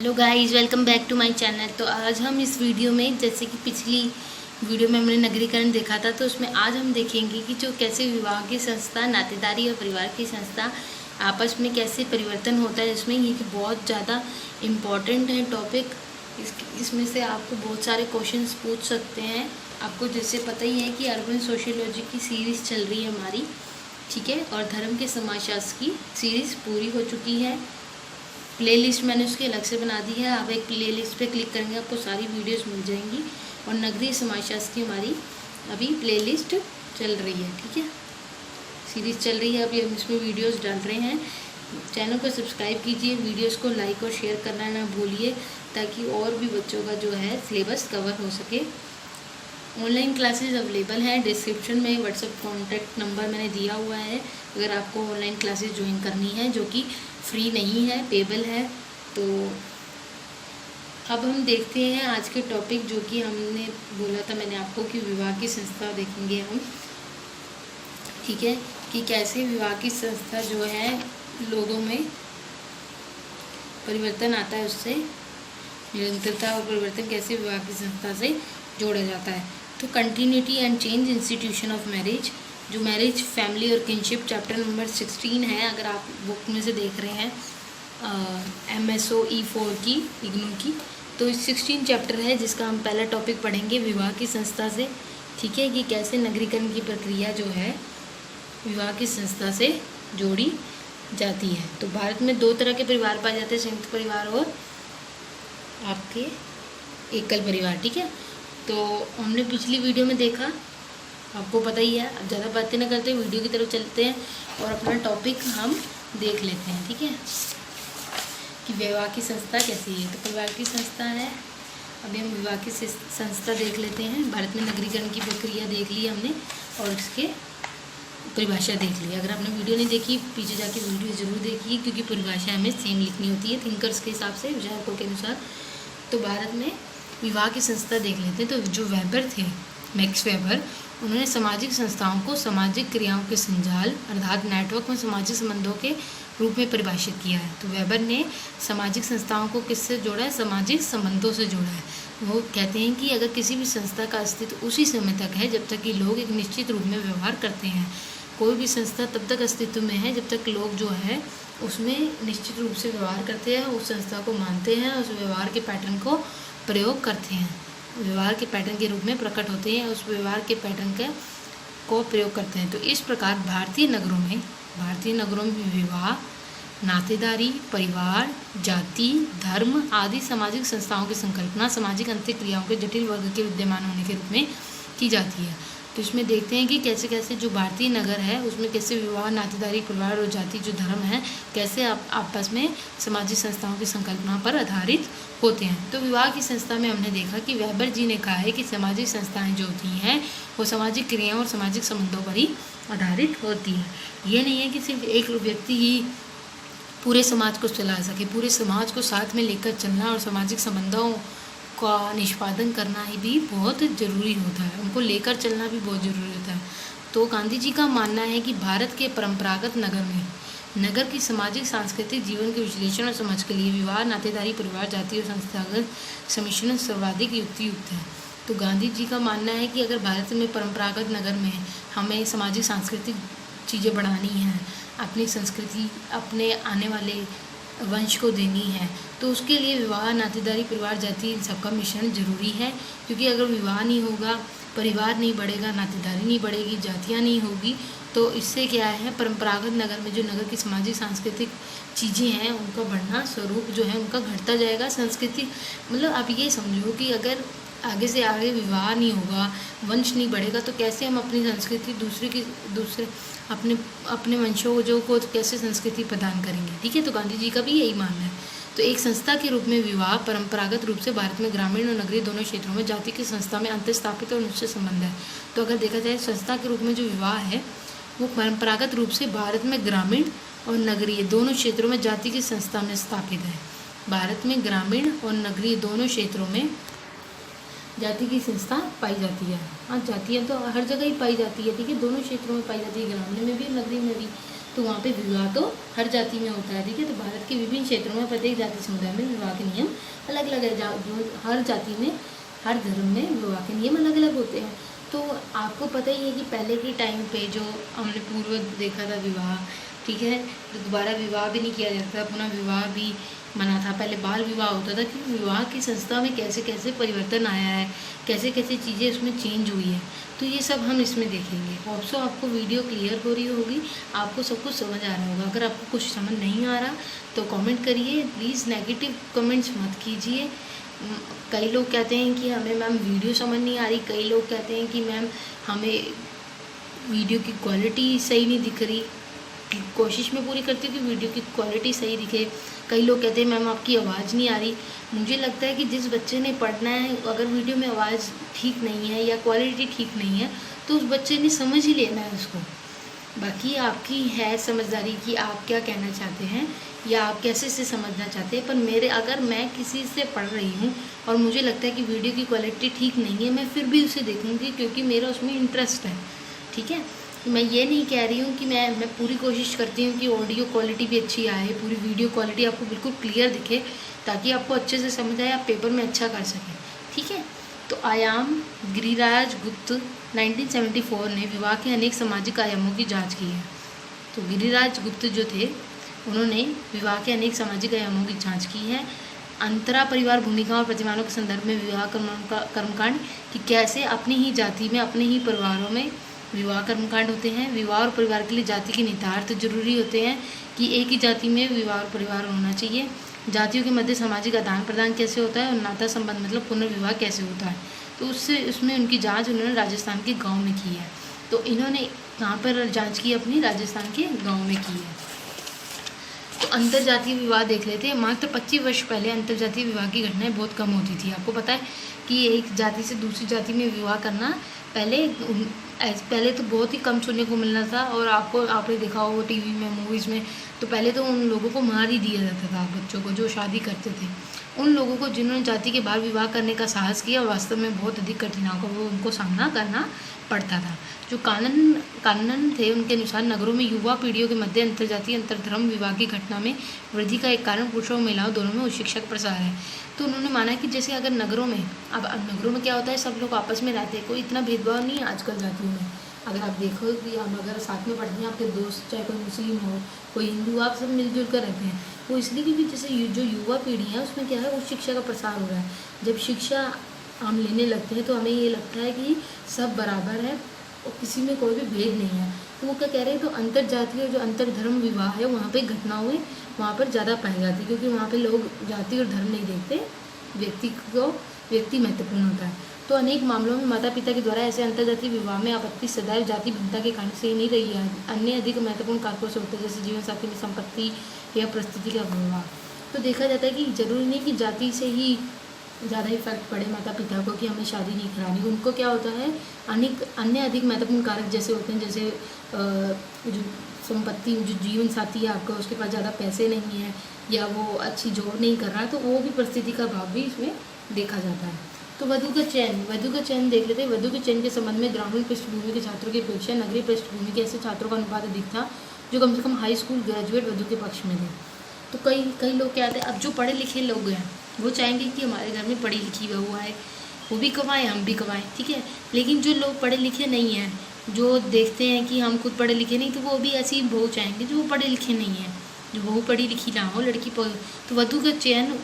Hello guys, welcome back to my channel. तो आज हम इस वीडियो में, जैसे कि पिछली वीडियो में हमने नगरीकरण देखा था, तो उसमें आज हम देखेंगे कि जो कैसे विवाह की संस्था, नातेदारी और परिवार की संस्था आपस में कैसे परिवर्तन होता है। इसमें ये बहुत ज़्यादा इम्पॉर्टेंट है टॉपिक। इसमें से आपको बहुत सारे क्वेश्चंस पूछ सकते हैं। आपको जैसे पता ही है कि अर्बन सोशियोलॉजी की सीरीज़ चल रही है हमारी, ठीक है, और धर्म के समाजशास्त्र की सीरीज़ पूरी हो चुकी है। प्लेलिस्ट मैंने उसकी अलग से बना दी है। आप एक प्लेलिस्ट पे क्लिक करेंगे, आपको सारी वीडियोस मिल जाएंगी। और नगरीय समाजशास्त्र की हमारी अभी प्लेलिस्ट चल रही है, ठीक है, सीरीज़ चल रही है। अभी हम इसमें वीडियोस डाल रहे हैं। चैनल को सब्सक्राइब कीजिए, वीडियोस को लाइक और शेयर करना ना भूलिए, ताकि और भी बच्चों का जो है सिलेबस कवर हो सके। ऑनलाइन क्लासेस अवेलेबल हैं। डिस्क्रिप्शन में व्हाट्सएप कॉन्टैक्ट नंबर मैंने दिया हुआ है, अगर आपको ऑनलाइन क्लासेस ज्वाइन करनी है, जो कि फ्री नहीं है, पेबल है। तो अब हम देखते हैं आज के टॉपिक, जो कि हमने बोला था मैंने आपको कि विवाह की संस्था देखेंगे हम, ठीक है, कि कैसे विवाह की संस्था जो है लोगों में परिवर्तन आता है, उससे निरंतरता और परिवर्तन कैसे विवाह की संस्था से जोड़ा जाता है। तो continuity and change institution of marriage, जो मैरिज, फैमिली और किनशिप, चैप्टर नंबर 16 है। अगर आप बुक में से देख रहे हैं MSO E4 की, इग्नू की, तो 16 चैप्टर है, जिसका हम पहला टॉपिक पढ़ेंगे विवाह की संस्था से, ठीक है, कि कैसे नगरीकरण की प्रक्रिया जो है विवाह की संस्था से जोड़ी जाती है। तो भारत में दो तरह के परिवार पाए जाते हैं, संयुक्त परिवार और आपके एकल परिवार, ठीक है। तो हमने पिछली वीडियो में देखा, आपको पता ही है। अब ज़्यादा बातें ना करते, वीडियो की तरफ चलते हैं और अपना टॉपिक हम देख लेते हैं, ठीक है, कि विवाह की संस्था कैसी है। तो परिवार की संस्था है, अभी हम विवाह की संस्था देख लेते हैं। भारत में नगरीकरण की प्रक्रिया देख ली हमने और इसके परिभाषा देख ली। अगर आपने वीडियो नहीं देखी, पीछे जाके वीडियो ज़रूर देखिए, क्योंकि परिभाषा हमें सेम लिखनी होती है थिंकर्स के हिसाब से, विचारकों के अनुसार। तो भारत में विवाह की संस्था देख लेते हैं। तो जो वेबर थे, मैक्स वेबर, उन्होंने सामाजिक संस्थाओं को सामाजिक क्रियाओं के संजाल अर्थात नेटवर्क में सामाजिक संबंधों के रूप में परिभाषित किया है। तो वेबर ने सामाजिक संस्थाओं को किससे जोड़ा है? सामाजिक संबंधों से जोड़ा है। वो कहते हैं कि अगर किसी भी संस्था का अस्तित्व उसी समय तक है जब तक कि लोग एक निश्चित रूप में व्यवहार करते हैं। कोई भी संस्था तब तक अस्तित्व में है जब तक लोग जो है उसमें निश्चित रूप से व्यवहार करते हैं, उस संस्था को मानते हैं, उस व्यवहार के पैटर्न को प्रयोग करते हैं, व्यवहार के पैटर्न के रूप में प्रकट होते हैं, उस व्यवहार के पैटर्न को प्रयोग करते हैं। तो इस प्रकार भारतीय नगरों में विवाह, नातेदारी, परिवार, जाति, धर्म आदि सामाजिक संस्थाओं की संकल्पना सामाजिक अंतःक्रियाओं के जटिल वर्ग के विद्यमान होने के रूप में की जाती है। तो इसमें देखते हैं कि कैसे कैसे जो भारतीय नगर है उसमें कैसे विवाह, नातेदारी, परिवार और जाति, जो धर्म है, कैसे आपस में सामाजिक संस्थाओं की संकल्पना पर आधारित होते हैं। तो विवाह की संस्था में हमने देखा कि वेबर जी ने कहा है कि सामाजिक संस्थाएं जो होती हैं वो सामाजिक क्रियाओं और सामाजिक संबंधों पर ही आधारित होती है। ये नहीं है कि सिर्फ एक व्यक्ति ही पूरे समाज को चला सके, पूरे समाज को साथ में लेकर चलना और सामाजिक संबंधों का निष्पादन करना ही भी बहुत ज़रूरी होता है, उनको लेकर चलना भी बहुत ज़रूरी होता है। तो गांधी जी का मानना है कि भारत के परंपरागत नगर की सामाजिक सांस्कृतिक जीवन के विश्लेषण और समझ के लिए विवाह, नातेदारी, परिवार, जाति और संस्थागत सम्मिश्रण सर्वाधिक युक्त है। तो गांधी जी का मानना है कि अगर भारत में परंपरागत नगर में हमें सामाजिक सांस्कृतिक चीज़ें बढ़ानी हैं, अपनी संस्कृति अपने आने वाले वंश को देनी है, तो उसके लिए विवाह, नातेदारी, परिवार, जाति, इन सबका मिश्रण जरूरी है। क्योंकि अगर विवाह नहीं होगा, परिवार नहीं बढ़ेगा, नातेदारी नहीं बढ़ेगी, जातियाँ नहीं होगी, तो इससे क्या है, परंपरागत नगर में जो नगर की सामाजिक सांस्कृतिक चीज़ें हैं उनका बढ़ना स्वरूप जो है उनका घटता जाएगा। संस्कृति मतलब आप ये समझो कि अगर आगे से आगे विवाह नहीं होगा, वंश नहीं बढ़ेगा, तो कैसे हम अपनी संस्कृति दूसरे अपने वंशों को कैसे संस्कृति प्रदान करेंगे, ठीक है। तो गांधी जी का भी यही मानना है। तो एक संस्था के रूप में विवाह परंपरागत रूप से भारत में ग्रामीण और नगरीय दोनों क्षेत्रों में जाति की संस्था में अंतःस्थापित और निश्चित संबंध है। तो अगर देखा जाए संस्था के रूप में जो विवाह है वो परंपरागत रूप से भारत में ग्रामीण और नगरीय दोनों क्षेत्रों में जाति की संस्था में स्थापित है। भारत में ग्रामीण और नगरीय दोनों क्षेत्रों में जाति की संस्था पाई जाती है। हाँ, जातियाँ तो हर जगह ही पाई जाती है, ठीक है, दोनों क्षेत्रों में पाई जाती है, ग्रामीण में भी, नगरी में भी। तो वहाँ पे विवाह तो हर जाति में होता है, ठीक है। तो भारत के विभिन्न क्षेत्रों में प्रत्येक जाति समुदाय में विवाह के नियम अलग अलग है। जो हर जाति में, हर धर्म में विवाह के नियम अलग अलग होते हैं। तो आपको पता ही है कि पहले के टाइम पे जो हमने पूर्व देखा था विवाह, ठीक है, तो दोबारा विवाह भी नहीं किया जाता, पुनः विवाह भी मना था। पहले बाल विवाह होता था कि विवाह की संस्था में कैसे कैसे परिवर्तन आया है, कैसे कैसे चीज़ें उसमें चेंज हुई है, तो ये सब हम इसमें देखेंगे। होप सो आपको वीडियो क्लियर हो रही होगी, आपको सब कुछ समझ आ रहा होगा। अगर आपको कुछ समझ नहीं आ रहा तो कमेंट करिए, प्लीज़ नेगेटिव कमेंट्स मत कीजिए। कई लोग कहते हैं कि हमें मैम वीडियो समझ नहीं आ रही, कई लोग कहते हैं कि मैम हमें वीडियो की क्वालिटी सही नहीं दिख रही। कोशिश मैं पूरी करती हूँ कि वीडियो की क्वालिटी सही दिखे। कई लोग कहते हैं मैम आपकी आवाज़ नहीं आ रही। मुझे लगता है कि जिस बच्चे ने पढ़ना है, अगर वीडियो में आवाज़ ठीक नहीं है या क्वालिटी ठीक नहीं है तो उस बच्चे ने समझ ही लेना है उसको। बाकी आपकी है समझदारी कि आप क्या कहना चाहते हैं या आप कैसे से समझना चाहते हैं। पर अगर मैं किसी से पढ़ रही हूँ और मुझे लगता है कि वीडियो की क्वालिटी ठीक नहीं है, मैं फिर भी उसे देखूँगी क्योंकि मेरा उसमें इंटरेस्ट है, ठीक है। मैं ये नहीं कह रही हूँ कि मैं पूरी कोशिश करती हूँ कि ऑडियो क्वालिटी भी अच्छी आए, पूरी वीडियो क्वालिटी आपको बिल्कुल क्लियर दिखे ताकि आपको अच्छे से समझ आए, आप पेपर में अच्छा कर सकें, ठीक है। तो आयाम गिरिराज गुप्त 1974 ने विवाह के अनेक सामाजिक आयामों की जांच की है। तो गिरिराज गुप्त जो थे उन्होंने विवाह के अनेक सामाजिक आयामों की जांच की है। अंतरा परिवार भूमिका और प्रतिमानों के संदर्भ में विवाह कर्मकांड कि कैसे अपनी ही जाति में, अपने ही परिवारों में विवाह कर्मकांड होते हैं। विवाह और परिवार के लिए जाति के निहितार्थ जरूरी होते हैं कि एक ही जाति में विवाह और परिवार होना चाहिए। जातियों के मध्य सामाजिक आदान प्रदान कैसे होता है और नाता संबंध मतलब पुनर्विवाह कैसे होता है, तो उसमें उनकी जांच उन्होंने राजस्थान के गांव में की है। तो इन्होंने कहाँ पर जांच की, अपनी राजस्थान के गांव में की है। तो अंतर्जातीय विवाह देख लेते हैं। मात्र 25 वर्ष पहले अंतर्जातीय विवाह की घटनाएं बहुत कम होती थी। आपको पता है कि एक जाति से दूसरी जाति में विवाह करना पहले तो बहुत ही कम सुनने को मिलना था। और आपने देखा होगा टीवी में, मूवीज़ में, तो पहले तो उन लोगों को मार ही दिया जाता था, बच्चों को जो शादी करते थे, उन लोगों को जिन्होंने जाति के बाहर विवाह करने का साहस किया, वास्तव में बहुत अधिक कठिनाइयों का उनको सामना करना पड़ता था। जो कानून थे उनके अनुसार नगरों में युवा पीढ़ियों के मध्य अंतर्जातीय अंतरधर्म विवाह की घटना में वृद्धि का एक कारण पुरुषों और महिलाओं दोनों में उच्च प्रसार है। तो उन्होंने माना कि जैसे अगर नगरों में, अब नगरों में क्या होता है, सब लोग आपस में रहते हैं, कोई इतना भेदभाव नहीं है आजकल जातियों में। अगर आप देखो कि हम अगर साथ में पढ़ते हैं, आपके दोस्त चाहे कोई मुस्लिम हो, कोई हिंदू, आप सब मिलजुल कर रहते हैं। वो इसलिए क्योंकि जैसे जो युवा पीढ़ी है उसमें क्या है, उस शिक्षा का प्रसार हो रहा है। जब शिक्षा हम लेने लगते हैं तो हमें ये लगता है कि सब बराबर है और किसी में कोई भी भेद नहीं है। तो वो क्या कह रहे हैं, तो अंतर्जातीय जो अंतरधर्म विवाह है वहाँ पे घटनाएं वहाँ पर ज़्यादा पाई जाती है, क्योंकि वहाँ पे लोग जाति और धर्म नहीं देखते, व्यक्ति महत्वपूर्ण होता है। तो अनेक मामलों में माता पिता के द्वारा ऐसे अंतर्जातीय विवाह में आपत्ति सदैव जाति भिन्नता के कारण से ही नहीं रही है, अन्य अधिक महत्वपूर्ण कारकों से होते हैं, जैसे जीवन साथी में संपत्ति या परिस्थिति का विवाह। तो देखा जाता है कि जरूरी नहीं कि जाति से ही ज़्यादा इफेक्ट पड़े माता पिता को कि हमें शादी नहीं करानी। उनको क्या होता है, अन्य अधिक महत्वपूर्ण कारक जैसे होते हैं, जैसे जो संपत्ति, जो जीवन साथी है आपका, उसके पास ज़्यादा पैसे नहीं है या वो अच्छी जॉब नहीं कर रहा, तो वो भी परिस्थिति का भाव भी इसमें देखा जाता है। तो वधू का चयन देख लेते हैं। वधू के चयन के संबंध में ग्रामीण पृष्ठभूमि के छात्रों की अपेक्षा नगरीय पृष्ठभूमि के ऐसे छात्रों का अनुपात अधिक था जो कम से कम हाई स्कूल ग्रेजुएट वधू के पक्ष में थे। तो कई लोग क्या आते हैं, अब जो पढ़े लिखे लोग हैं वो चाहेंगे कि हमारे घर में पढ़ी लिखी बहू आए, वो भी कमाएं हम भी कमाएं, ठीक है। लेकिन जो लोग पढ़े लिखे नहीं हैं, जो देखते हैं कि हम खुद पढ़े लिखे नहीं, तो वो भी ऐसी बहू चाहेंगे जो पढ़े लिखे नहीं हैं, जो बहू पढ़ी लिखी ना हो, लड़की तो वधू का चयन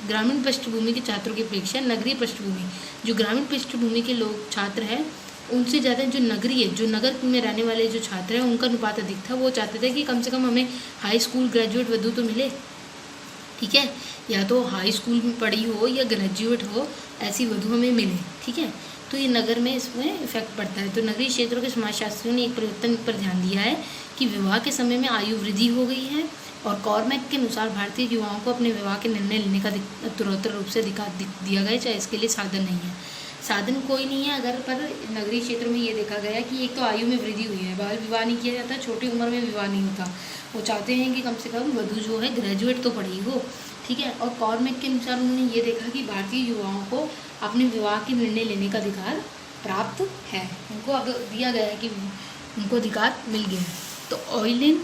ग्रामीण पृष्ठभूमि के छात्रों की अपेक्षा नगरीय पृष्ठभूमि, जो ग्रामीण पृष्ठभूमि के लोग छात्र हैं उनसे ज़्यादा जो नगरीय, जो नगर में रहने वाले जो छात्र हैं उनका अनुपात अधिक था। वो चाहते थे कि कम से कम हमें हाई स्कूल ग्रेजुएट वधू तो मिले, ठीक है, या तो हाई स्कूल में पढ़ी हो या ग्रेजुएट हो, ऐसी वधू हमें मिले, ठीक है। तो ये नगर में इसमें इफेक्ट पड़ता है। तो नगरीय क्षेत्रों के समाजशास्त्रियों ने एक परिवर्तन पर ध्यान दिया है कि विवाह के समय में आयु वृद्धि हो गई है और कॉर्मेक के अनुसार भारतीय युवाओं को अपने विवाह के निर्णय लेने का उत्तरोत्तर रूप से अधिकार दिया गया, चाहे इसके लिए साधन नहीं है। साधन कोई नहीं है अगर, पर नगरीय क्षेत्रों में ये देखा गया कि एक तो आयु में वृद्धि हुई है, बाल विवाह नहीं किया जाता, छोटी उम्र में विवाह नहीं होता। वो चाहते हैं कि कम से कम वधू जो है ग्रेजुएट तो पढ़ी हो, ठीक है। और कॉर्मेक के अनुसार उन्होंने ये देखा कि भारतीय युवाओं को अपने विवाह के निर्णय लेने का अधिकार प्राप्त है, उनको दिया गया है कि उनको अधिकार मिल गया है। तो ऑयलिन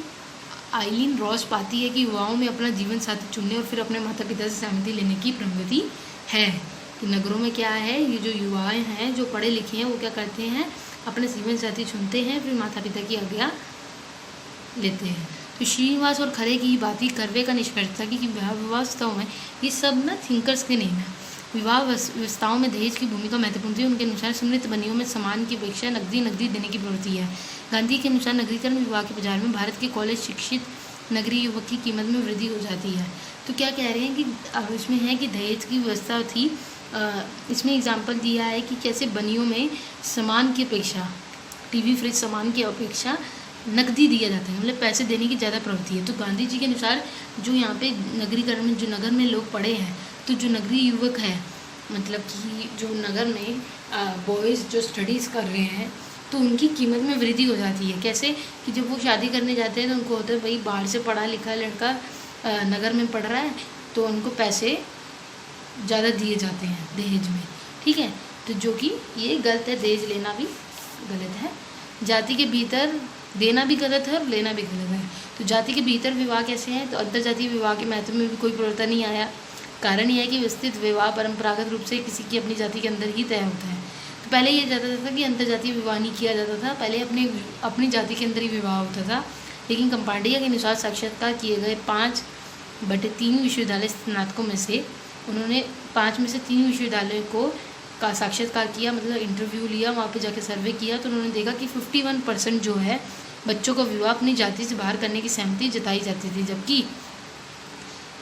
आइलीन रॉस पाती है कि युवाओं में अपना जीवन साथी चुनने और फिर अपने माता पिता से सहमति लेने की प्रवृत्ति है। कि नगरों में क्या है, ये जो युवाएं हैं जो पढ़े लिखे हैं वो क्या करते हैं, अपने जीवन साथी चुनते हैं, फिर माता पिता की आज्ञा लेते हैं। तो श्रीनिवास और खरे की बात ही करवे का निष्कर्ष था कि विवाह व्यवस्थाओं में ये सब ना थिंकर्स के नेम है। विवाह व्यवस्थाओं में दहेज की भूमिका महत्वपूर्ण थी। उनके अनुसार समृद्ध बनियों में सामान की अपेक्षा नकदी देने की प्रवृत्ति है। गांधी के अनुसार नगरीकरण विवाह के बाजार में भारत के कॉलेज शिक्षित नगरीय युवक की कीमत में वृद्धि हो जाती है। तो क्या कह रहे हैं कि अब इसमें है कि दहेज की व्यवस्था थी। इसमें एग्जाम्पल दिया है कि कैसे बनियों में सामान की अपेक्षा, टीवी फ्रिज सामान की अपेक्षा नकदी दिया जाता है, मतलब पैसे देने की ज़्यादा प्रवृत्ति है। तो गांधी जी के अनुसार जो यहाँ पे नगरीकरण में जो नगर में लोग पढ़े हैं, तो जो नगरीय युवक है, मतलब कि जो नगर में बॉयज़ जो स्टडीज़ कर रहे हैं, तो उनकी कीमत में वृद्धि हो जाती है। कैसे कि जब वो शादी करने जाते हैं तो उनको होता है भाई बाहर से पढ़ा लिखा लड़का नगर में पढ़ रहा है, तो उनको पैसे ज़्यादा दिए जाते हैं दहेज में, ठीक है। तो जो कि ये गलत है, दहेज लेना भी गलत है। जाति के भीतर देना भी गलत है और लेना भी गलत है। तो जाति के भीतर विवाह कैसे हैं, तो अंतर्जातीय विवाह के महत्व में भी कोई परिवर्तन नहीं आया। कारण यह है कि व्यवस्थित विवाह परंपरागत रूप से किसी की अपनी जाति के अंदर ही तय होता है। तो पहले ये जाता था कि अंतर्जातीय विवाह नहीं किया जाता था, पहले अपनी जाति के अंदर ही विवाह होता था। लेकिन कंपांडिया के अनुसार साक्षात्कार किए गए 5/3 विश्वविद्यालय स्नातकों में से उन्होंने 5 में से 3 विश्वविद्यालयों को का साक्षात्कार किया, मतलब इंटरव्यू लिया, वहाँ पे जाके सर्वे किया। तो उन्होंने देखा कि 51% जो है बच्चों को विवाह अपनी जाति से बाहर करने की सहमति जताई जाती थी। जबकि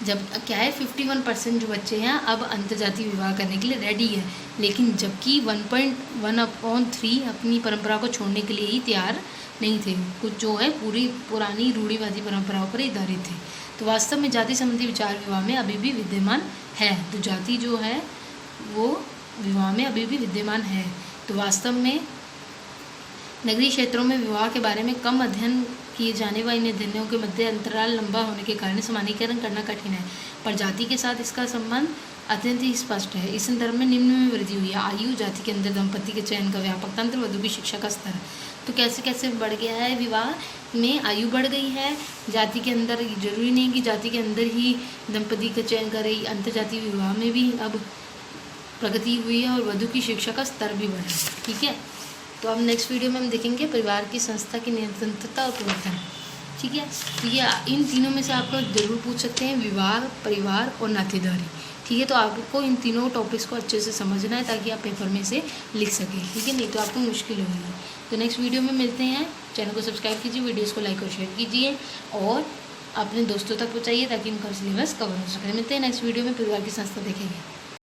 जब क्या है 51% जो बच्चे हैं अब अंतर्जातीय विवाह करने के लिए रेडी है, लेकिन जबकि 1.1/3 अपनी परंपरा को छोड़ने के लिए ही तैयार नहीं थे। कुछ जो है पूरी पुरानी रूढ़िवादी परंपराओं पर आधारित थे। तो वास्तव में जाति संबंधी विचार विवाह में अभी भी विद्यमान है। तो जाति जो है वो विवाह में अभी भी विद्यमान है। तो वास्तव में नगरीय क्षेत्रों में विवाह के बारे में कम अध्ययन किए जाने व इन अध्ययनों के मध्य अंतराल लंबा होने के कारण समानीकरण करना कठिन है, पर जाति के साथ इसका संबंध अत्यंत ही स्पष्ट है। इस संदर्भ में निम्न में वृद्धि हुई है। आयु, जाति के अंदर दंपति के चयन का व्यापक तंत्र, वधू की शिक्षा का स्तर। तो कैसे कैसे बढ़ गया है, विवाह में आयु बढ़ गई है, जाति के अंदर जरूरी नहीं कि जाति के अंदर ही दंपति का चयन करे, अंतर्जातीय विवाह में भी अब प्रगति हुई है और वधू की शिक्षा का स्तर भी बढ़ा है, ठीक है। तो अब नेक्स्ट वीडियो में हम देखेंगे परिवार की संस्था की निरंतरता और प्रवर्तन, ठीक है। तो ये इन तीनों में से आपको जरूर पूछ सकते हैं, विवाह, परिवार और नातेदारी, ठीक है। तो आपको इन तीनों टॉपिक्स को अच्छे से समझना है ताकि आप पेपर में से लिख सकें, ठीक है, नहीं तो आपको मुश्किल होगी। तो नेक्स्ट वीडियो में मिलते हैं। चैनल को सब्सक्राइब कीजिए, वीडियोज़ को लाइक और शेयर कीजिए और अपने दोस्तों तक पहुँचाइए ताकि उनका सिलेबस कवर हो सके। मिलते हैं नेक्स्ट वीडियो में, परिवार की संस्था देखेंगे।